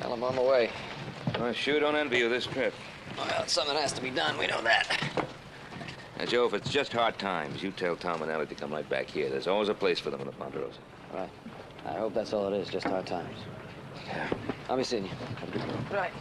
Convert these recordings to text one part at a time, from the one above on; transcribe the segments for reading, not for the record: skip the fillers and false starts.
Well, I'm on my way. I sure don't envy you this trip. Well, something has to be done. We know that. Now, Joe, if it's just hard times, you tell Tom and Ellie to come right back here. There's always a place for them in the Ponderosa. Right. I hope that's all it is, just hard times. Yeah. I'll be seeing you. Right.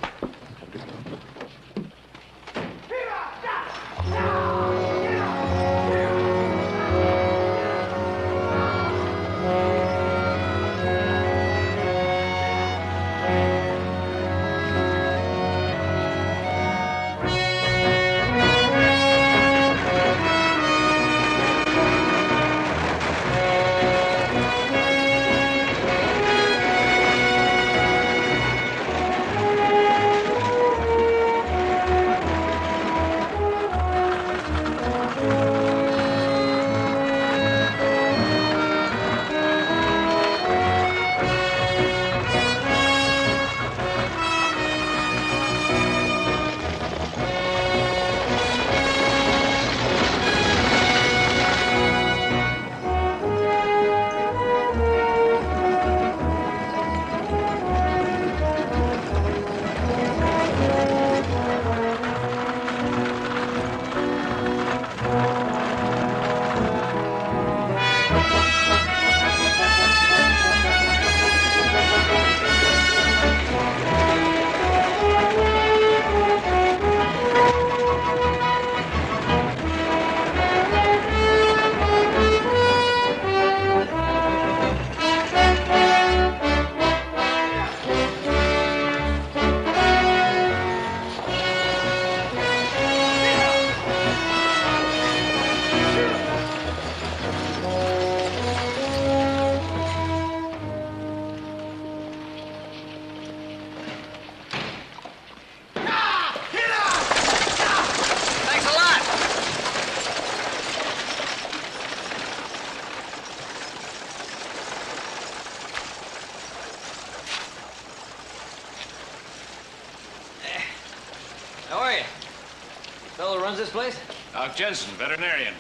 This place? Doc Jensen, veterinarian.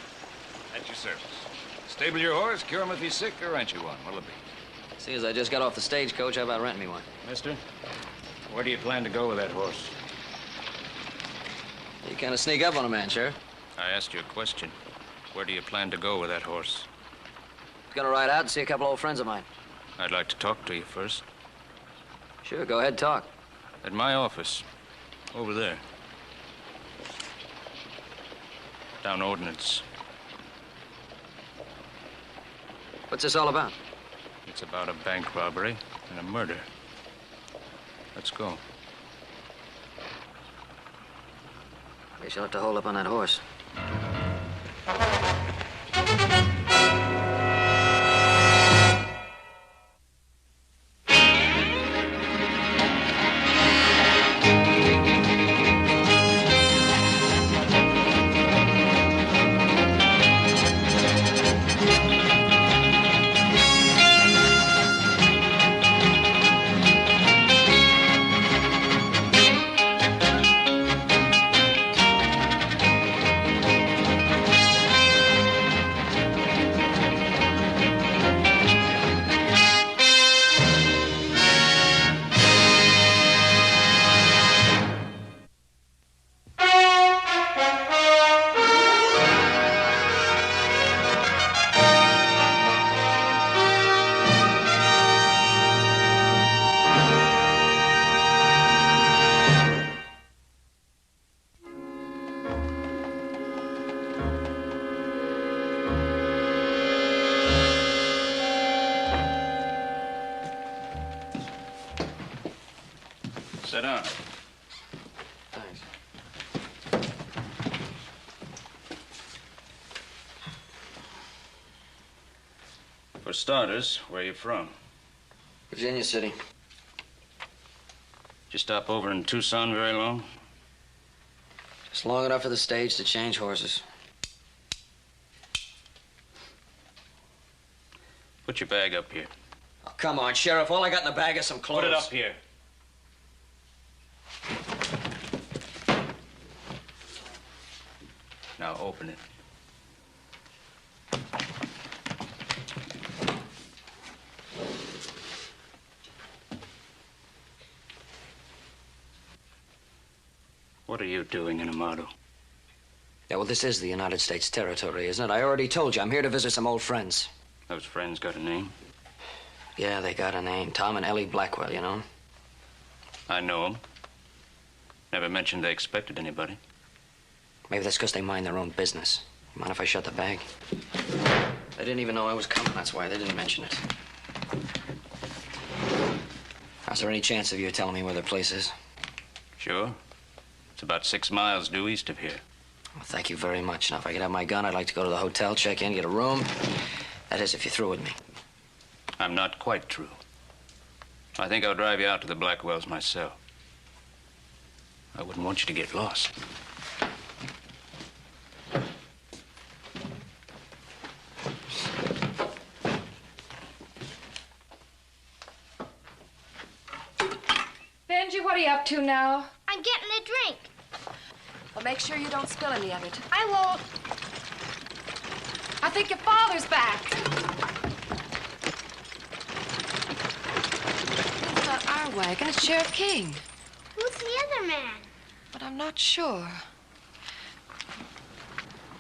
At your service. Stable your horse, cure him if he's sick, or rent you one. What'll it be? Seeing as I just got off the stagecoach, how about renting me one? Mister, where do you plan to go with that horse? You kind of sneak up on a man, Sheriff. I asked you a question. Where do you plan to go with that horse? Gonna ride out and see a couple old friends of mine. I'd like to talk to you first. Sure, go ahead, talk. At my office. Over there. Down Ordnance. What's this all about? It's about a bank robbery and a murder. Let's go. Guess you'll have to hold up on that horse. Sit down. Thanks. For starters, where are you from? Virginia City. Did you stop over in Tucson very long? Just long enough for the stage to change horses. Put your bag up here. Oh, come on, Sheriff. All I got in the bag is some clothes. Put it up here. Now open it. What are you doing in Amato? Yeah, well, this is the United States territory, isn't it? I already told you, I'm here to visit some old friends. Those friends got a name? Yeah, they got a name. Tom and Ellie Blackwell, you know? I know them. Never mentioned they expected anybody. Maybe that's because they mind their own business. Mind if I shut the bag? They didn't even know I was coming. That's why they didn't mention it. Is there any chance of you telling me where their place is? Sure. It's about 6 miles due east of here. Well, thank you very much. Now, if I could have my gun, I'd like to go to the hotel, check in, get a room. That is, if you're through with me. I'm not quite through. I think I'll drive you out to the Blackwells myself. I wouldn't want you to get lost. Benji, what are you up to now? I'm getting a drink. Well, make sure you don't spill any of it. I won't. I think your father's back. It's not our wagon, it's Sheriff King. Who's the other man? But I'm not sure.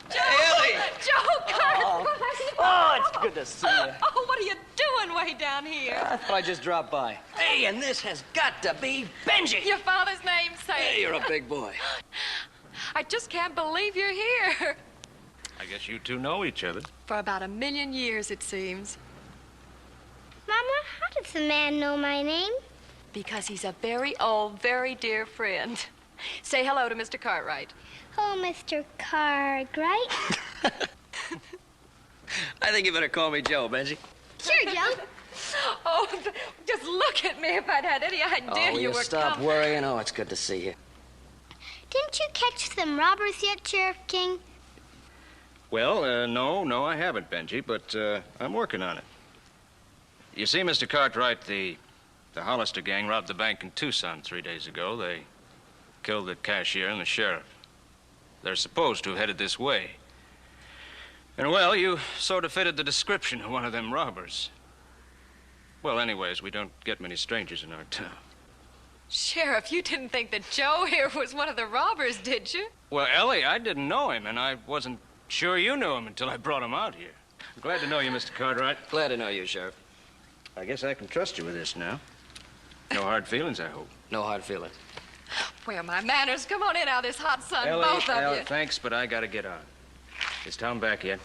Hey, Ellie! Joe Cartwright! Oh, it's good to see you. Oh, what are you doing way down here? I thought I'd just drop by. Hey, and this has got to be Benji! Your father's namesake. Hey, you're a big boy. I just can't believe you're here. I guess you two know each other. For about 1,000,000 years, it seems. Mama, how does the man know my name? Because he's a very old, very dear friend. Say hello to Mr. Cartwright. Oh, Mr. Cartwright. I think you better call me Joe, Benji. Sure, Joe. Oh, just look at me if I'd had any idea you were stop coming. worrying? Oh, it's good to see you. Didn't you catch some robbers yet, Sheriff King? Well, no, I haven't, Benji, but I'm working on it. You see, Mr. Cartwright, the Hollister gang robbed the bank in Tucson 3 days ago. They killed the cashier and the sheriff. They're supposed to have headed this way. And, well, you sort of fitted the description of one of them robbers. Well, anyways, we don't get many strangers in our town. Sheriff, you didn't think that Joe here was one of the robbers, did you? Well, Ellie, I didn't know him, and I wasn't sure you knew him until I brought him out here. Glad to know you, Mr. Cartwright. Glad to know you, Sheriff. I guess I can trust you with this now. No hard feelings, I hope. No hard feeling. Where are my manners? Come on in out of this hot sun, Ellie, both of you. thanks, but I gotta get on. Is Tom back yet?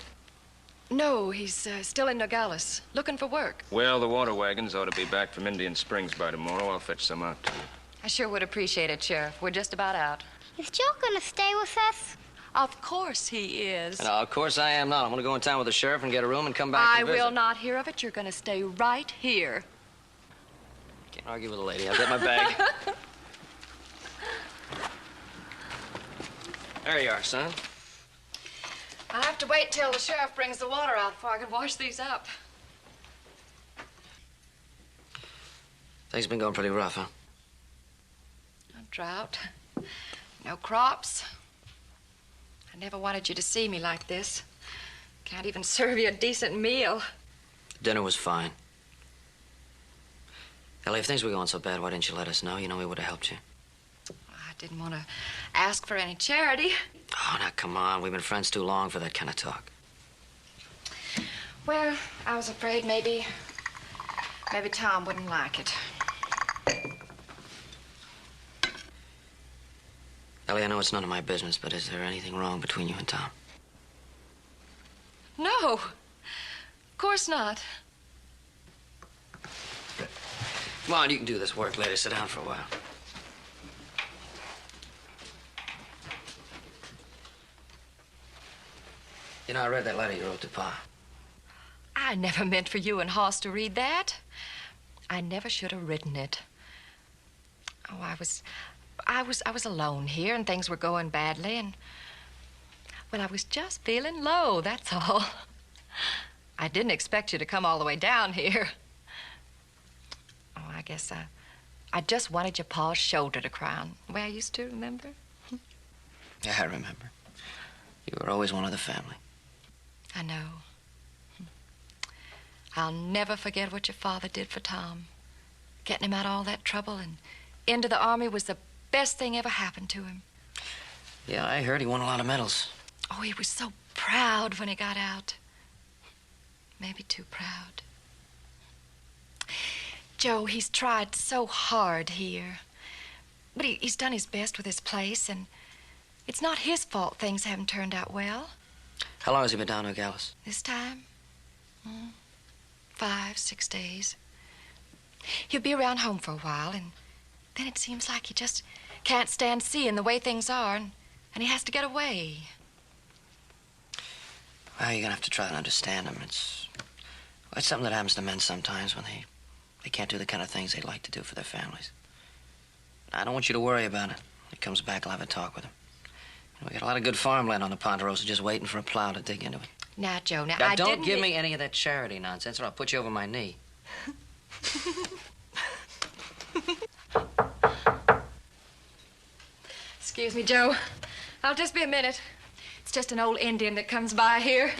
No, he's still in Nogales, looking for work. Well, the water wagons ought to be back from Indian Springs by tomorrow. I'll fetch some out to you. I sure would appreciate it, Sheriff. We're just about out. Is Joe gonna stay with us? Of course he is. No, of course I am not. I'm going to go in town with the sheriff and get a room and come back I and visit. will not hear of it. You're going to stay right here. Can't argue with a lady. I'll get my bag. There you are, son. I'll have to wait till the sheriff brings the water out before I can wash these up. Things have been going pretty rough, huh? No drought. No crops. I never wanted you to see me like this. Can't even serve you a decent meal. Dinner was fine. Ellie, if things were going so bad, why didn't you let us know? You know we would have helped you. I didn't want to ask for any charity. Oh, now, come on. We've been friends too long for that kind of talk. Well, I was afraid maybe Tom wouldn't like it. Ellie, I know it's none of my business, but is there anything wrong between you and Tom? No, of course not. Come on, you can do this work later. Sit down for a while. You know, I read that letter you wrote to Pa. I never meant for you and Hoss to read that. I never should have written it. Oh, I was alone here, and things were going badly, and well, I was just feeling low, that's all. I didn't expect you to come all the way down here. Oh, I guess I just wanted your pa's shoulder to cry on, the way I used to, remember? Yeah, I remember. You were always one of the family. I know. I'll never forget what your father did for Tom. Getting him out of all that trouble and into the Army was the best thing ever happened to him. Yeah, I heard he won a lot of medals. Oh, he was so proud when he got out. Maybe too proud. Joe, he's tried so hard here. But he's done his best with his place, and it's not his fault things haven't turned out well. How long has he been down to Gallus? This time? 5, 6 days. He'll be around home for a while, and then it seems like he just can't stand seeing the way things are, and he has to get away. Well, you're gonna have to try to understand him. It's something that happens to men sometimes when they can't do the kind of things they'd like to do for their families. I don't want you to worry about it. When he comes back, I'll have a talk with him. We got a lot of good farmland on the Ponderosa just waiting for a plow to dig into it. Now, Joe, now Now, I don't didn't give me any of that charity nonsense, or I'll put you over my knee. Excuse me, Joe. I'll just be a minute. It's just an old Indian that comes by here.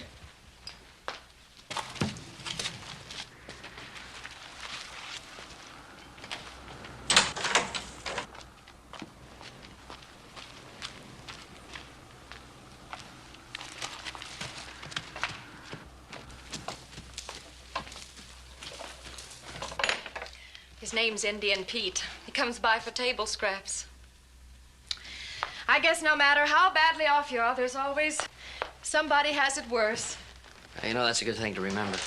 His name's Indian Pete. He comes by for table scraps. I guess no matter how badly off you are, there's always somebody has it worse. You know, that's a good thing to remember.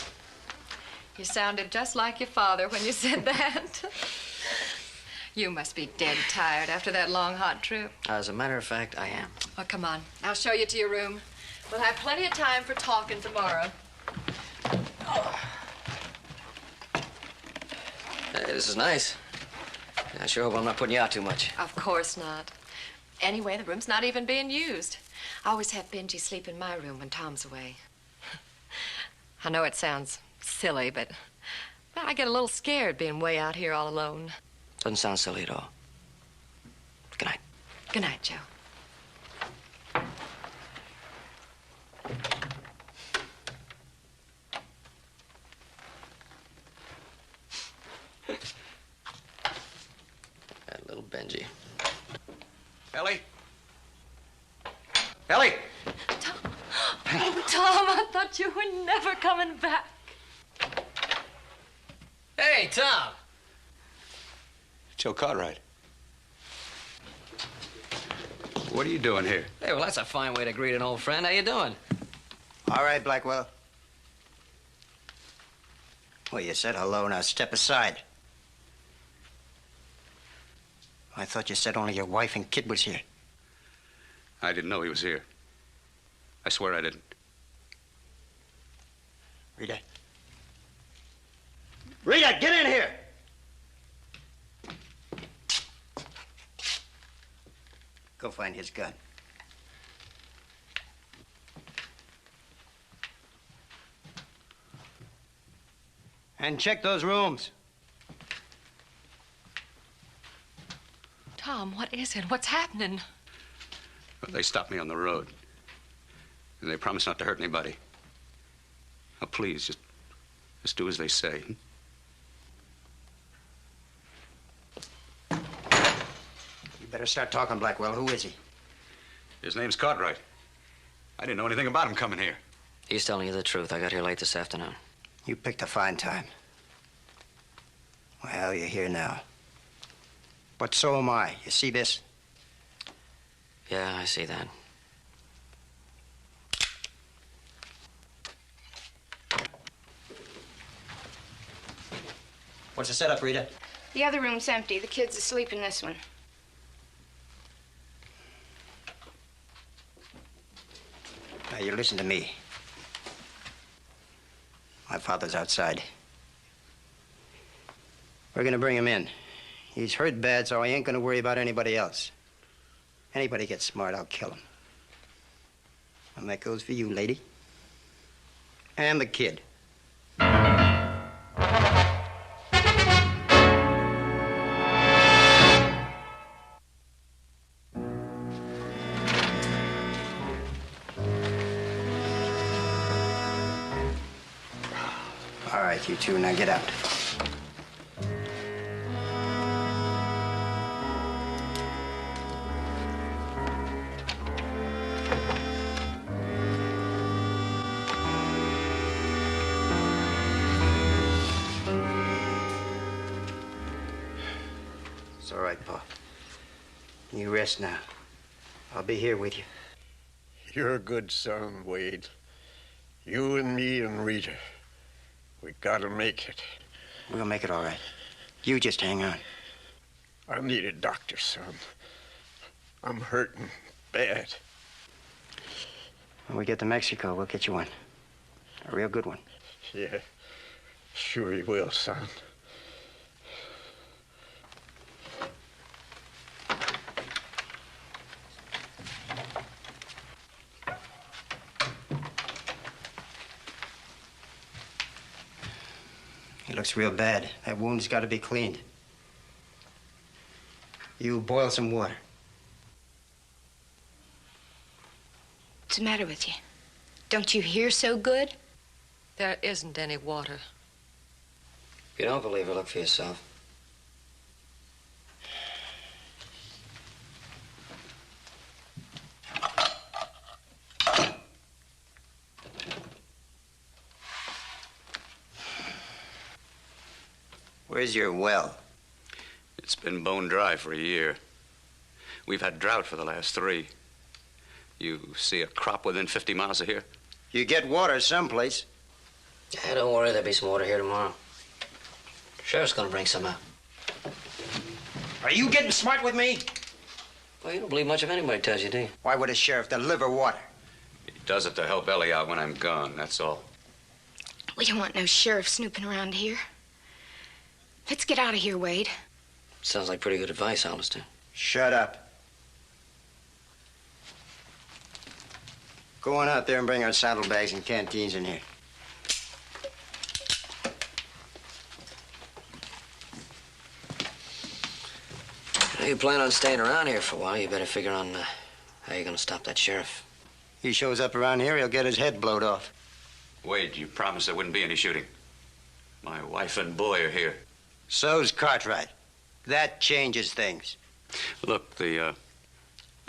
You sounded just like your father when you said that. You must be dead tired after that long, hot trip. As a matter of fact, I am. Oh, come on. I'll show you to your room. We'll have plenty of time for talking tomorrow. Hey, this is nice. I sure hope I'm not putting you out too much. Of course not. Anyway, the room's not even being used. I always have Benji sleep in my room when Tom's away. I know it sounds silly, but well, I get a little scared being way out here all alone. Doesn't sound silly at all. Good night. Good night, Joe. That little Benji. Ellie? Ellie! Tom. Oh, Tom, I thought you were never coming back. Hey, Tom! Joe Cartwright. What are you doing here? Hey, well, that's a fine way to greet an old friend. How you doing? All right, Blackwell. Well, you said hello, now step aside. I thought you said only your wife and kid was here. I didn't know he was here. I swear I didn't. Rita. Rita, get in here! Go find his gun. And check those rooms. Tom, what is it? What's happening? Well, they stopped me on the road. And they promised not to hurt anybody. Now, please, just do as they say. You better start talking, Blackwell. Who is he? His name's Cartwright. I didn't know anything about him coming here. He's telling you the truth. I got here late this afternoon. You picked a fine time. Well, you're here now. But so am I. You see this? Yeah, I see that. What's the setup, Rita? The other room's empty. The kid's asleep in this one. Now, you listen to me. My father's outside. We're gonna bring him in. He's hurt bad, so I ain't gonna worry about anybody else. Anybody gets smart, I'll kill him. And that goes for you, lady. And the kid. All right, you two, now get out. It's all right, Pa. You rest now. I'll be here with you. You're a good son, Wade. You and me and Rita. We gotta make it. We'll make it all right. You just hang on. I need a doctor, son. I'm hurting bad. When we get to Mexico, we'll get you one. A real good one. Yeah, sure you will, son. He looks real bad. That wound's got to be cleaned. You boil some water. What's the matter with you? Don't you hear so good? There isn't any water. If you don't believe it, look for yourself. Where's your well? It's been bone dry for a year. We've had drought for the last 3. You see a crop within 50 miles of here? You get water someplace. Yeah, don't worry, there'll be some water here tomorrow. Sheriff's gonna bring some out. Are you getting smart with me? Well, you don't believe much of anybody tells you, do you? Why would a sheriff deliver water? He does it to help Ellie out when I'm gone, that's all. We don't want no sheriff snooping around here. Let's get out of here, Wade. Sounds like pretty good advice, Hollister. Shut up. Go on out there and bring our saddlebags and canteens in here. If you plan on staying around here for a while, you better figure on how you're gonna stop that sheriff. He shows up around here, he'll get his head blowed off. Wade, you promised there wouldn't be any shooting. My wife and boy are here. So's Cartwright. That changes things. Look, the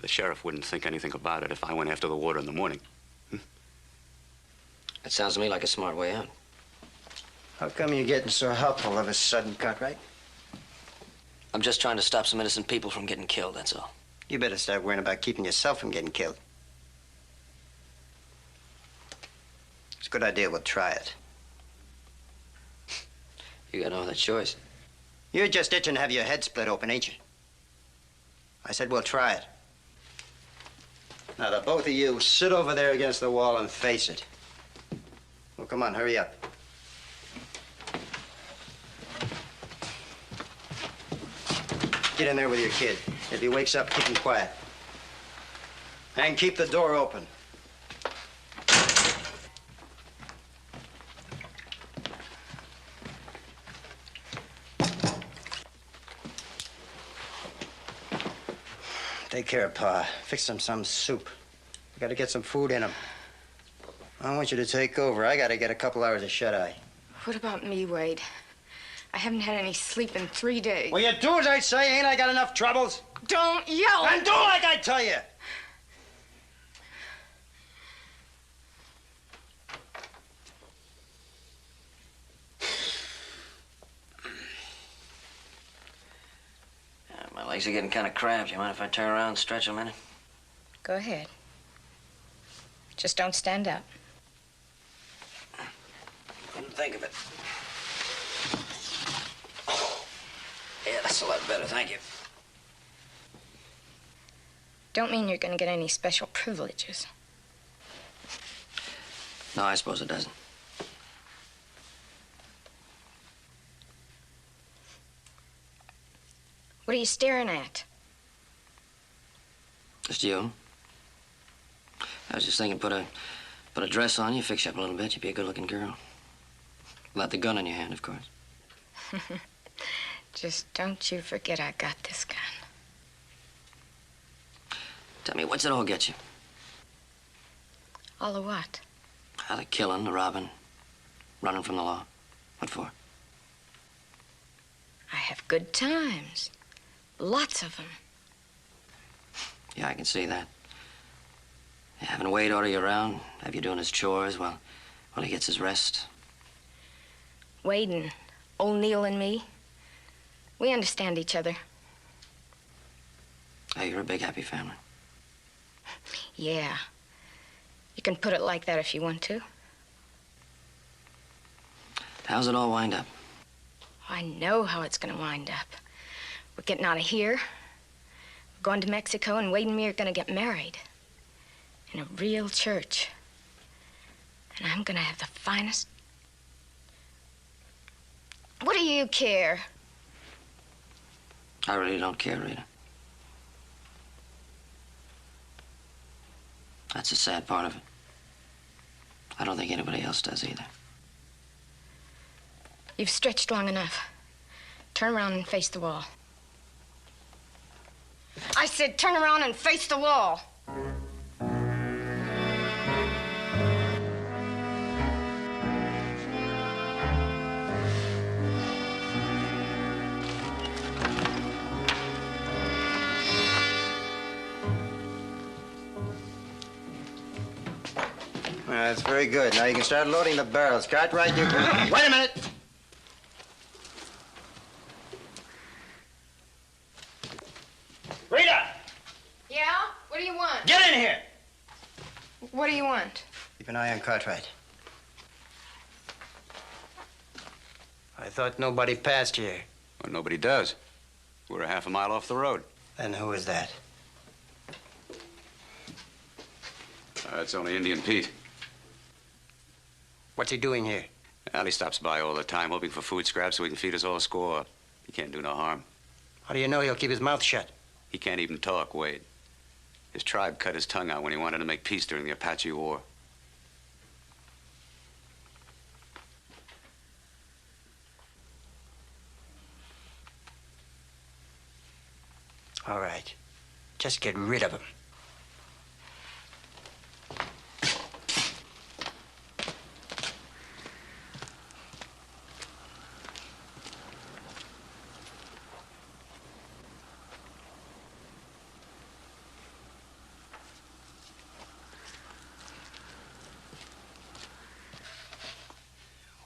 sheriff wouldn't think anything about it if I went after the water in the morning. That sounds to me like a smart way out. How come you're getting so helpful all of a sudden, Cartwright? I'm just trying to stop some innocent people from getting killed, that's all. You better start worrying about keeping yourself from getting killed. It's a good idea, we'll try it. You got no other choice. You're just itching to have your head split open, ain't you? I said we'll try it. Now, the both of you sit over there against the wall and face it. Well, come on, hurry up. Get in there with your kid. If he wakes up, keep him quiet. And keep the door open. Take care of Pa. Fix him some soup. I gotta get some food in him. I want you to take over. I gotta get a couple hours of shut-eye. What about me, Wade? I haven't had any sleep in 3 days. Well, you do as I say. Ain't I got enough troubles? Don't yell! And do like I tell you. My legs are getting kind of cramped. You mind if I turn around and stretch a minute? Go ahead. Just don't stand up. Couldn't think of it. Yeah, that's a lot better, thank you. Don't mean you're gonna get any special privileges. No, I suppose it doesn't. What are you staring at? Just you. I was just thinking, put a dress on you, fix you up a little bit, you'd be a good-looking girl. Without the gun in your hand, of course. Just don't you forget I got this gun. Tell me, what's it all get you? All of what? The killing, the robbing, running from the law. What for? I have good times. Lots of them. Yeah, I can see that. Having Wade order you around, have you doing his chores while he gets his rest. Wade and old Neil and me, we understand each other. Hey, you're a big, happy family. Yeah. You can put it like that if you want to. How's it all wind up? I know how it's going to wind up. We're getting out of here. We're going to Mexico, and Wade and me are going to get married. In a real church. And I'm going to have the finest... What do you care? I really don't care, Rita. That's the sad part of it. I don't think anybody else does either. You've stretched long enough. Turn around and face the wall. I said turn around and face the wall. That's very good. Now you can start loading the barrels. Cartwright, you can... Wait a minute! Rita! Yeah? What do you want? Get in here! What do you want? Keep an eye on Cartwright. I thought nobody passed here. Well, nobody does. We're a half a mile off the road. Then who is that? It's only Indian Pete. What's he doing here? Allie stops by all the time, hoping for food scraps so he can feed us all a score. He can't do no harm. How do you know he'll keep his mouth shut? He can't even talk, Wade. His tribe cut his tongue out when he wanted to make peace during the Apache War. All right. Just get rid of him.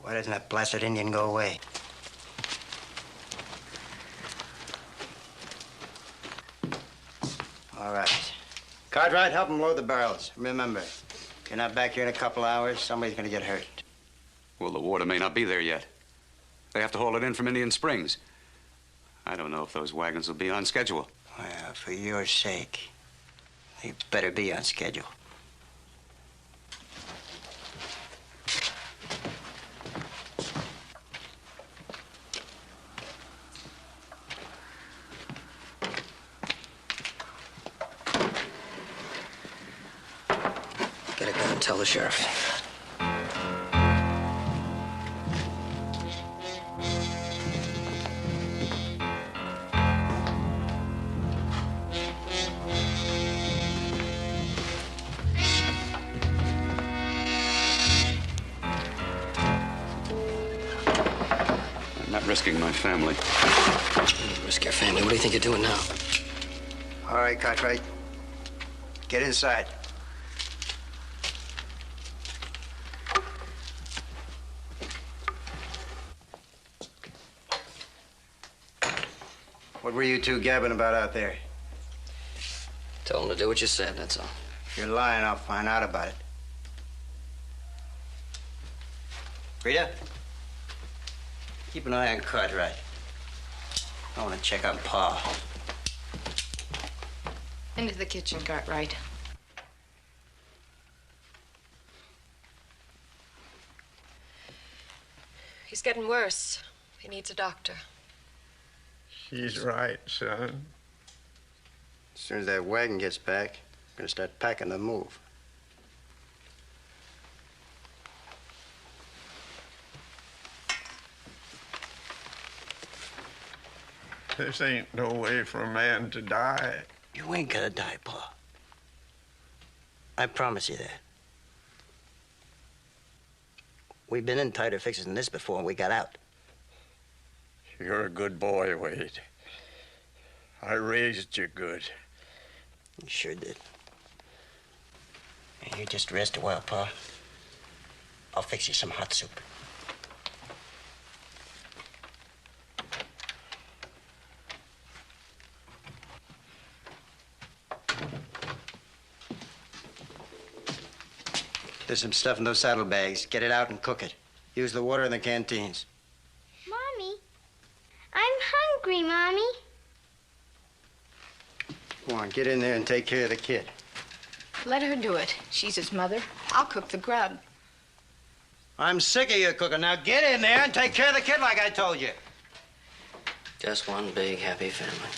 Why doesn't that blasted Indian go away? All right. Cartwright, help him load the barrels. Remember, if you're not back here in a couple hours, somebody's gonna get hurt. Well, the water may not be there yet. They have to haul it in from Indian Springs. I don't know if those wagons will be on schedule. Well, for your sake, they better be on schedule. Get a gun and tell the sheriff. I'm not risking my family. Risk your family. What do you think you're doing now? All right, Cartwright. Get inside. What were you two gabbing about out there? Told him to do what you said, that's all. If you're lying, I'll find out about it. Rita? Keep an eye on Cartwright. I want to check on Pa. Into the kitchen, Cartwright. He's getting worse. He needs a doctor. She's right, son. As soon as that wagon gets back, I'm gonna start packing the move. This ain't no way for a man to die. You ain't gonna die, Pa. I promise you that. We've been in tighter fixes than this before, and we got out. You're a good boy, Wade. I raised you good. You sure did. Hey, you just rest a while, Pa. I'll fix you some hot soup. There's some stuff in those saddlebags. Get it out and cook it. Use the water in the canteens. Mommy, I'm hungry, Mommy. Go on, get in there and take care of the kid. Let her do it. She's his mother. I'll cook the grub. I'm sick of you cooking. Now get in there and take care of the kid like I told you. Just one big happy family.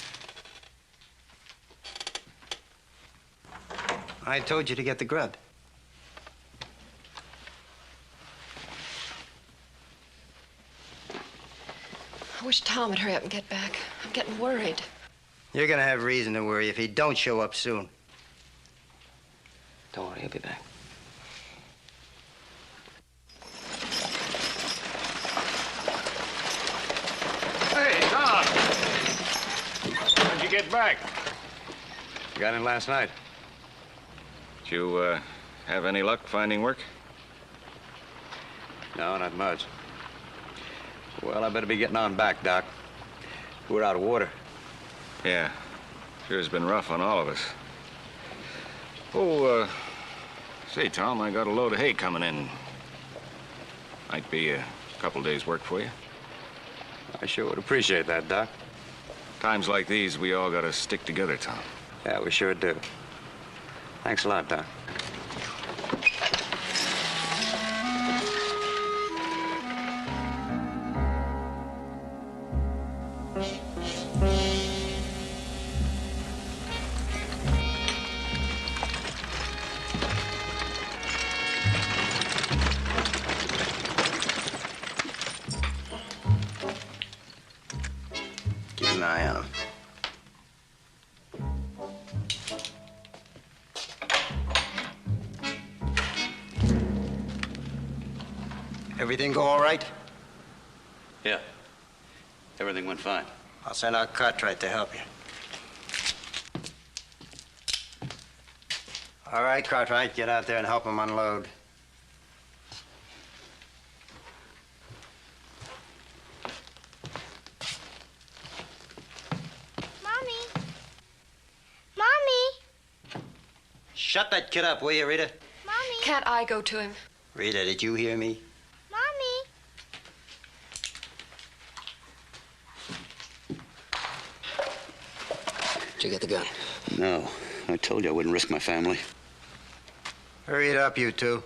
I told you to get the grub. I wish Tom would hurry up and get back. I'm getting worried. You're gonna have reason to worry if he don't show up soon. Don't worry, he'll be back. Hey, Tom! How'd you get back? Got in last night. Did you, have any luck finding work? No, not much. Well, I better be getting on back, Doc. We're out of water. Yeah. Sure has been rough on all of us. Oh, say, Tom, I got a load of hay coming in. Might be a couple days' work for you. I sure would appreciate that, Doc. Times like these, we all gotta stick together, Tom. Yeah, we sure do. Thanks a lot, Doc. Keep an eye on him. Everything go all right? Yeah. Everything went fine. I'll send out Cartwright to help you. All right, Cartwright, get out there and help him unload. Mommy. Mommy. Shut that kid up, will you, Rita? Mommy. Can't I go to him? Rita, did you hear me? Mommy. Did you get the gun? No. I told you I wouldn't risk my family. Hurry it up, you two.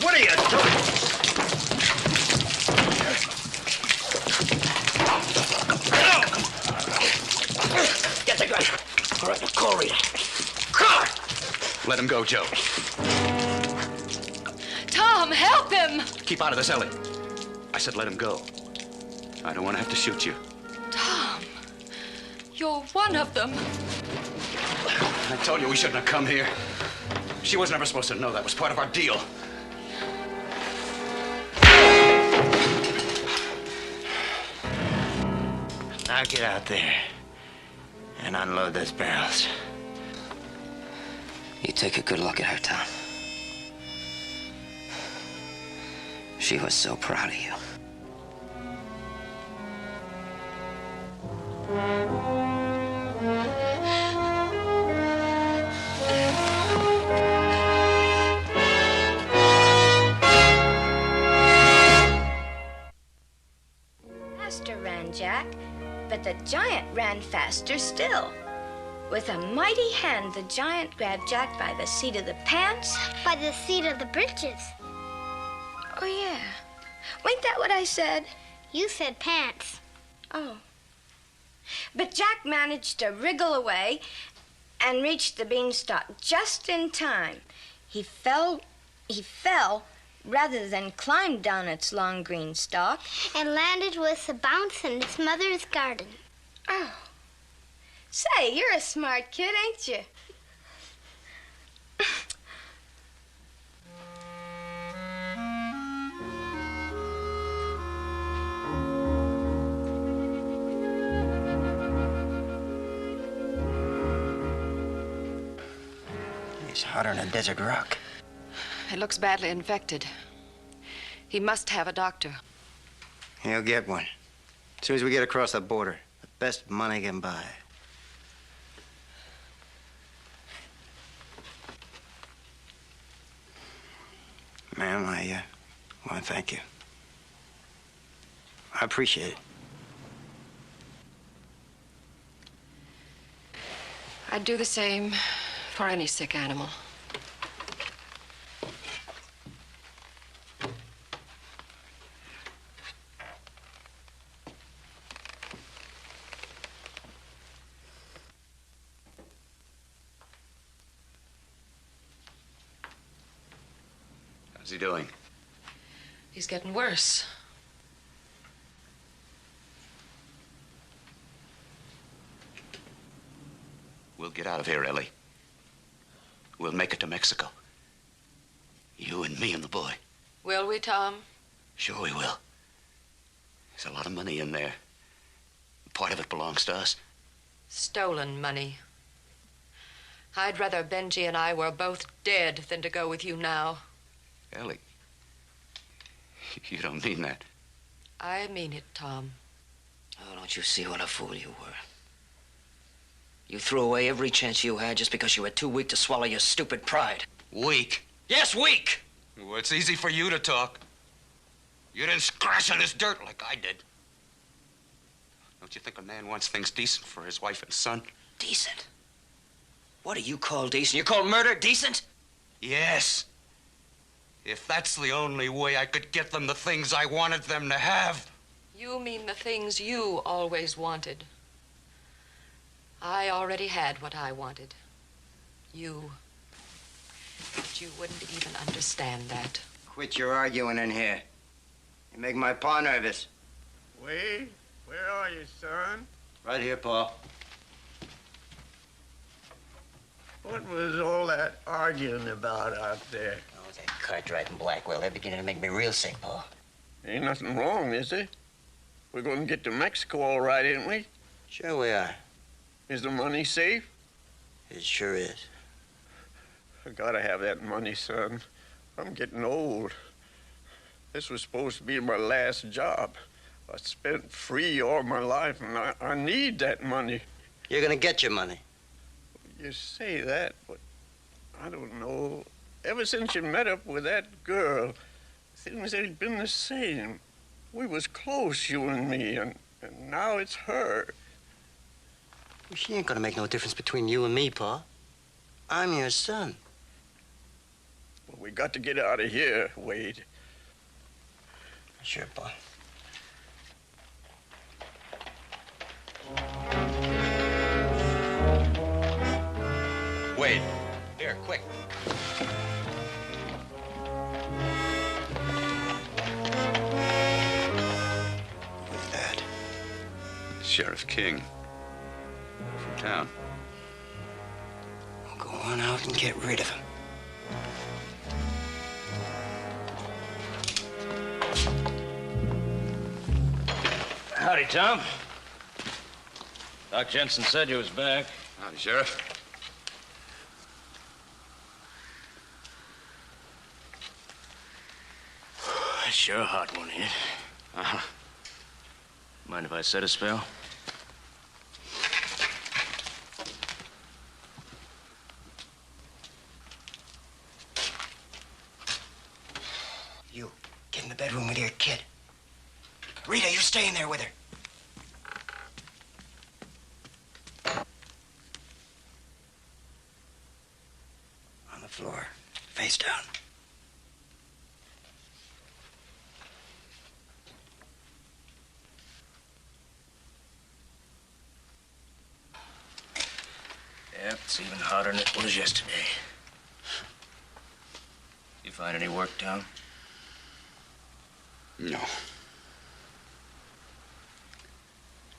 What are you doing? Get the gun. All right, now call Rita. Call her. Let him go, Joe. Tom, help him! Keep out of this, Ellie. I said let him go. I don't want to have to shoot you. Tom, you're one of them. I told you we shouldn't have come here. She was never supposed to know that was part of our deal. Now get out there and unload those barrels. You take a good look at her, Tom. She was so proud of you. Faster ran Jack, but the giant ran faster still. With a mighty hand, the giant grabbed Jack by the seat of the pants. By the seat of the breeches. Oh, yeah. Ain't that what I said? You said pants. Oh. But Jack managed to wriggle away and reached the beanstalk just in time. He fell rather than climbed down its long green stalk. And landed with a bounce in his mother's garden. Oh. Say, you're a smart kid, ain't you? hotter than a desert rock. It looks badly infected. He must have a doctor. He'll get one. As soon as we get across the border. The best money can buy. Ma'am, I want to thank you. I appreciate it. I'd do the same for any sick animal. How's he doing? He's getting worse. We'll get out of here, Ellie. We'll make it to Mexico. You and me and the boy. Will we, Tom? Sure we will. There's a lot of money in there. Part of it belongs to us. Stolen money. I'd rather Benji and I were both dead than to go with you now. Ellie, you don't mean that. I mean it, Tom. Oh, don't you see what a fool you were? You threw away every chance you had just because you were too weak to swallow your stupid pride. Weak? Yes, weak! Well, it's easy for you to talk. You didn't scratch in this dirt like I did. Don't you think a man wants things decent for his wife and son? Decent? What do you call decent? You call murder decent? Yes. If that's the only way I could get them the things I wanted them to have. You mean the things you always wanted. I already had what I wanted. You. But you wouldn't even understand that. Quit your arguing in here. You make my pa nervous. Wade, where are you, son? Right here, Pa. What was all that arguing about out there? Oh, that Cartwright and Blackwell, they're beginning to make me real sick, Paul. Ain't nothing wrong, is there? We're going to get to Mexico all right, ain't we? Sure we are. Is the money safe? It sure is. I gotta have that money, son. I'm getting old. This was supposed to be my last job. I spent free all my life, and I need that money. You're gonna get your money. You say that, but I don't know. Ever since you met up with that girl, things ain't been the same. We was close, you and me, and now it's her. Well, she ain't gonna make no difference between you and me, Pa. I'm your son. Well, we got to get out of here, Wade. Sure, Pa. Wade, here, quick. Who's that? Sheriff King. From town. Well, go on out and get rid of him. Howdy, Tom. Doc Jensen said you was back. Howdy, Sheriff. It's sure a hot one here. Uh-huh. Mind if I set a spell? You, get in the bedroom with your kid. Rita, you stay in there with her. On the floor, face down. Yep, it's even hotter than it was yesterday. You find any work, Tom? No.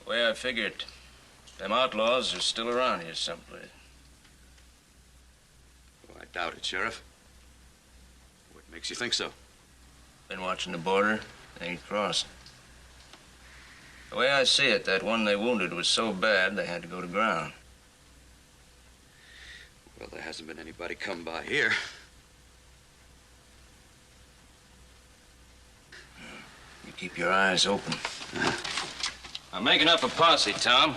The way I figured, them outlaws are still around here someplace. Well, I doubt it, Sheriff. What makes you think so? Been watching the border. They ain't crossing. The way I see it, that one they wounded was so bad they had to go to ground. Well, there hasn't been anybody come by here. You keep your eyes open. I'm making up a posse, Tom.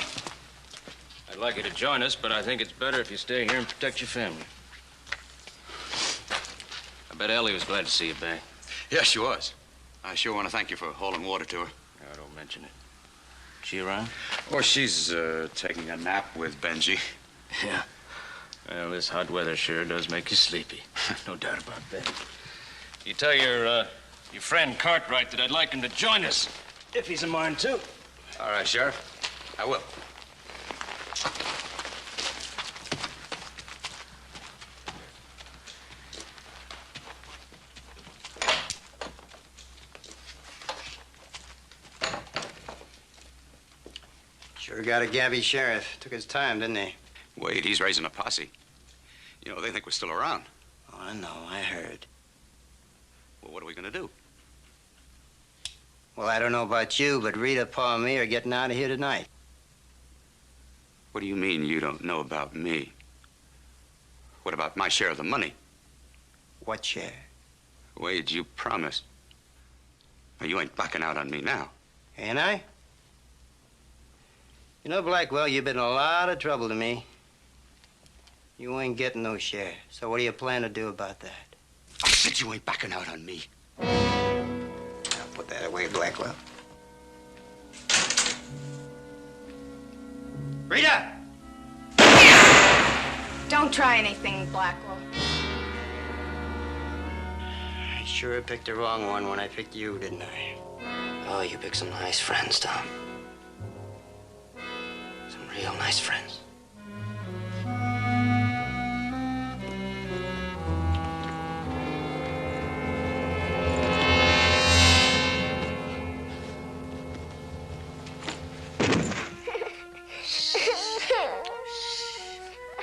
I'd like you to join us, but I think it's better if you stay here and protect your family. I bet Ellie was glad to see you back. Yes, she was. I sure want to thank you for hauling water to her. No, don't mention it. She around? Oh, she's taking a nap with Benji. Yeah. Well, this hot weather sure does make you sleepy. No doubt about that. You tell your friend Cartwright that I'd like him to join us, if he's a mind too. All right, Sheriff. I will. Sure got a gabby sheriff. Took his time, didn't he? Wait, he's raising a posse. You know, they think we're still around. Oh, I know. I heard. Well, what are we going to do? Well, I don't know about you, but Rita, Pa, and me are getting out of here tonight. What do you mean you don't know about me? What about my share of the money? What share? Wade, you promised. Well, you ain't backing out on me now. Ain't I? You know, Blackwell, you've been a lot of trouble to me. You ain't getting no share. So what do you plan to do about that? I said you ain't backing out on me. Now put that away, Blackwell. Rita! Don't try anything, Blackwell. I sure picked the wrong one when I picked you, didn't I? Oh, you picked some nice friends, Tom. Some real nice friends.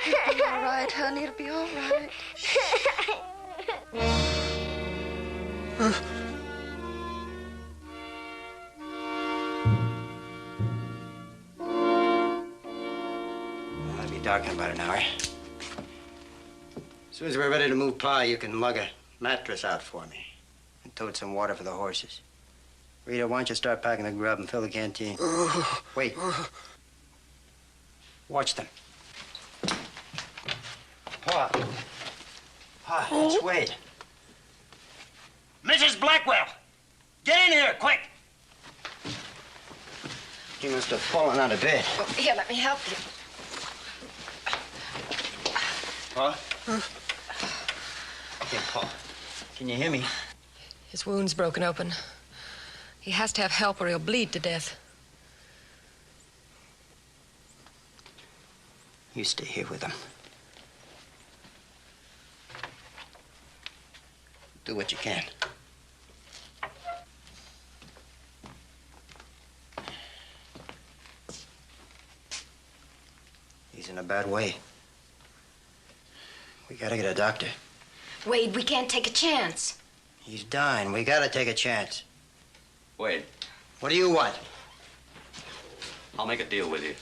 It'll be all right, honey. It'll be all right. I'll be dark in about an hour. As soon as we're ready to move Pa, you can lug a mattress out for me and tote some water for the horses. Rita, why don't you start packing the grub and fill the canteen? Wait. Watch them. Pa. Pa, let's wait. Mrs. Blackwell! Get in here, quick! You must have fallen out of bed. Oh, here, let me help you. Pa? Hey, Pa. Can you hear me? His wound's broken open. He has to have help or he'll bleed to death. You stay here with him. Do what you can. He's in a bad way. We gotta get a doctor. Wade, we can't take a chance. He's dying. We gotta take a chance. Wade, What do you want? I'll make a deal with you.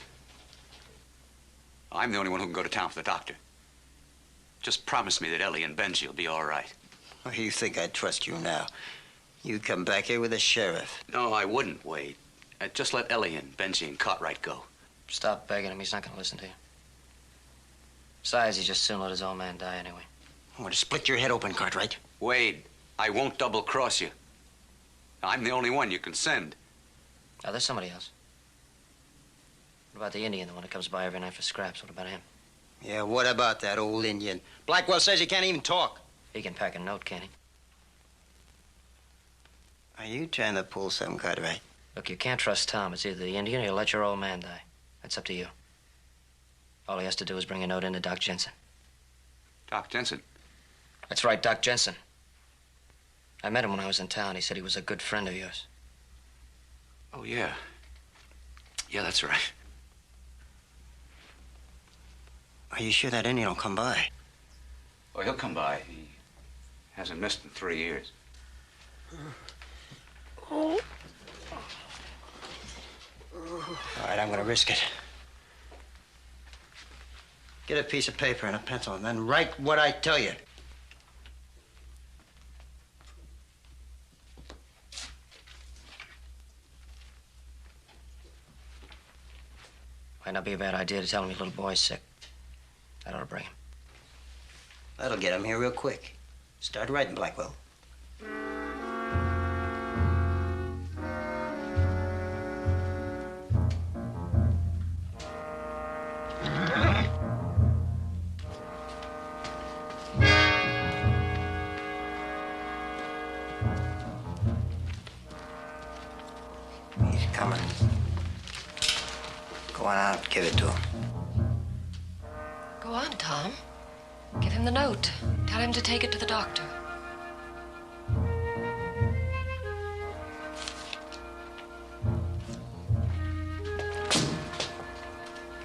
I'm the only one who can go to town for the doctor. Just promise me that Ellie and Benji will be all right. Oh, you think I'd trust you now? You'd come back here with the sheriff. No, I wouldn't, Wade. Just let Ellie and Benji and Cartwright go. Stop begging him. He's not going to listen to you. Besides, he just soon let his old man die anyway. I want to split your head open, Cartwright. Wade, I won't double-cross you. I'm the only one you can send. Now, there's somebody else. What about the Indian, the one that comes by every night for scraps? What about him? Yeah, what about that old Indian? Blackwell says he can't even talk. He can pack a note, can't he? Are you trying to pull some, Cartwright? Look, you can't trust Tom. It's either the Indian or you let your old man die. That's up to you. All he has to do is bring a note in to Doc Jensen. Doc Jensen? That's right, Doc Jensen. I met him when I was in town. He said he was a good friend of yours. Oh, yeah. Yeah, that's right. Are you sure that Indian will come by? Oh, he'll come by. He hasn't missed in 3 years. All right, I'm gonna risk it. Get a piece of paper and a pencil and then write what I tell you. Might not be a bad idea to tell him your little boy's sick. That ought to bring him. That'll get him here real quick. Start writing, Blackwell. He's coming. Go on out, give it to him. Go on, Tom. Give him the note. Tell him to take it to the doctor.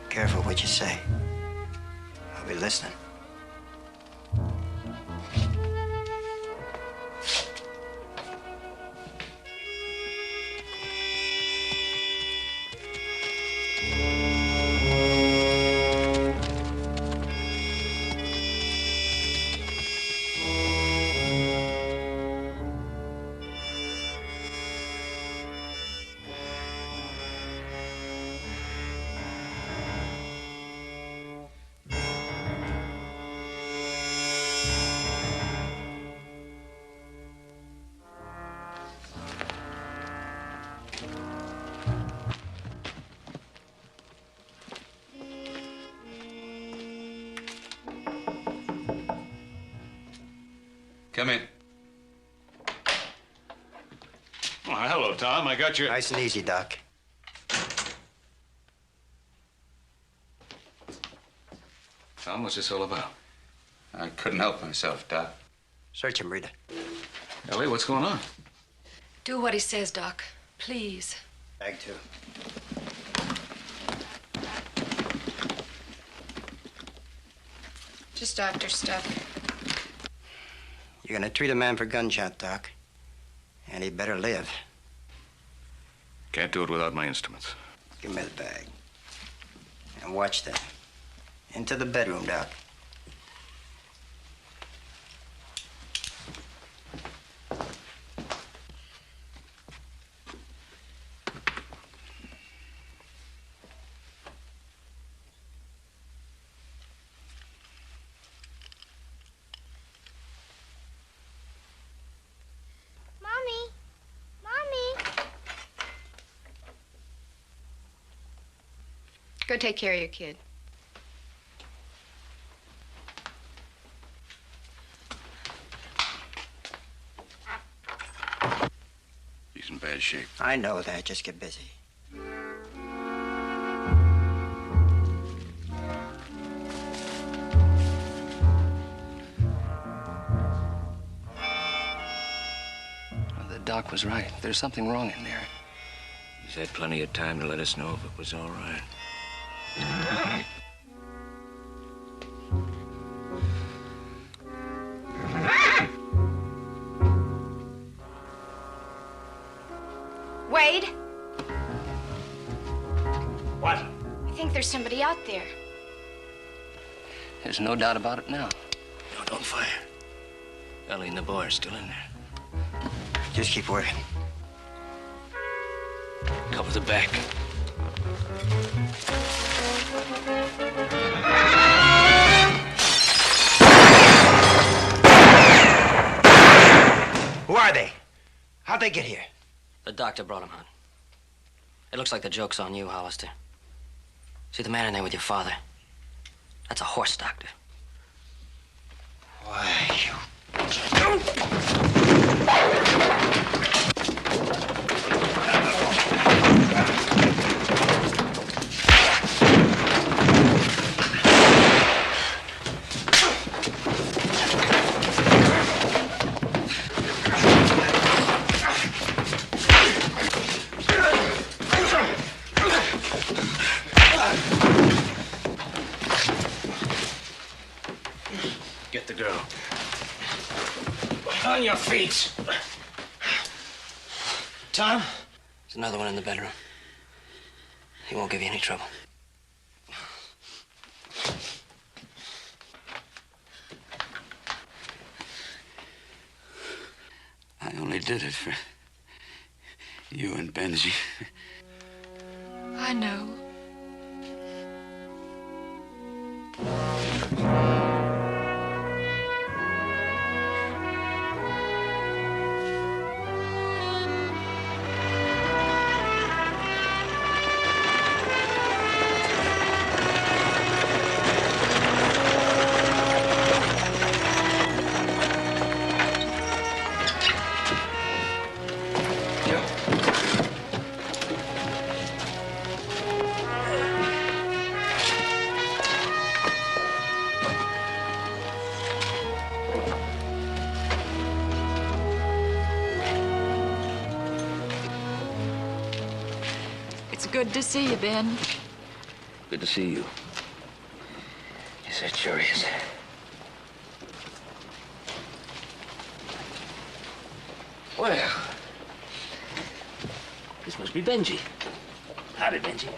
Careful what you say. I'll be listening. Come in. Oh, hello, Tom. I got your... Nice and easy, Doc. Tom, what's this all about? I couldn't help myself, Doc. Search him, Rita. Ellie, what's going on? Do what he says, Doc. Please. Bag two. Just doctor stuff. You're gonna treat a man for gunshot, Doc. And he better live. Can't do it without my instruments. Give me the bag. And watch them. Into the bedroom, Doc. Go take care of your kid. He's in bad shape. I know that. Just get busy. The doc was right. There's something wrong in there. He's had plenty of time to let us know if it was all right. Wade? What? I think there's somebody out there. There's no doubt about it now. No, don't fire. Ellie and the boy are still in there. Just keep working. Cover the back. Who are they? How'd they get here? The doctor brought him, hon. It looks like the joke's on you, Hollister. See the man in there with your father? That's a horse doctor. Why, you... Get the girl. On your feet. Tom? There's another one in the bedroom. He won't give you any trouble. I only did it for you and Benji. I know. Good to see you, Ben. Good to see you. Yes, it sure is. Well, this must be Benji. Howdy, Benji.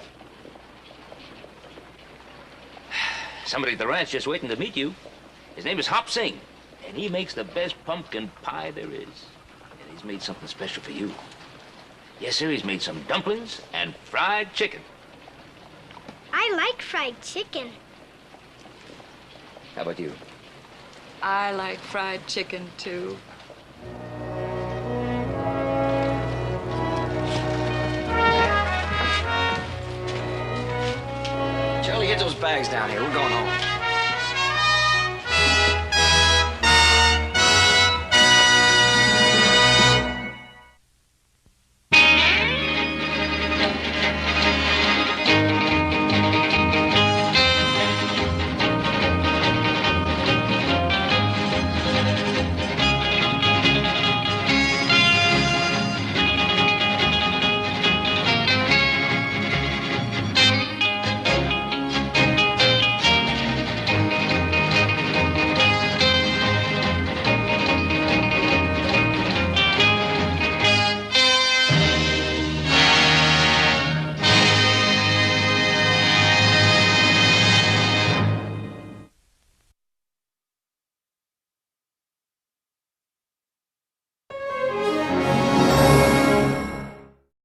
Somebody at the ranch just waiting to meet you. His name is Hop Sing, and he makes the best pumpkin pie there is. And he's made something special for you. Yes, sir, he's made some dumplings and fried chicken. I like fried chicken. How about you? I like fried chicken, too. Charlie, get those bags down here. We're going home.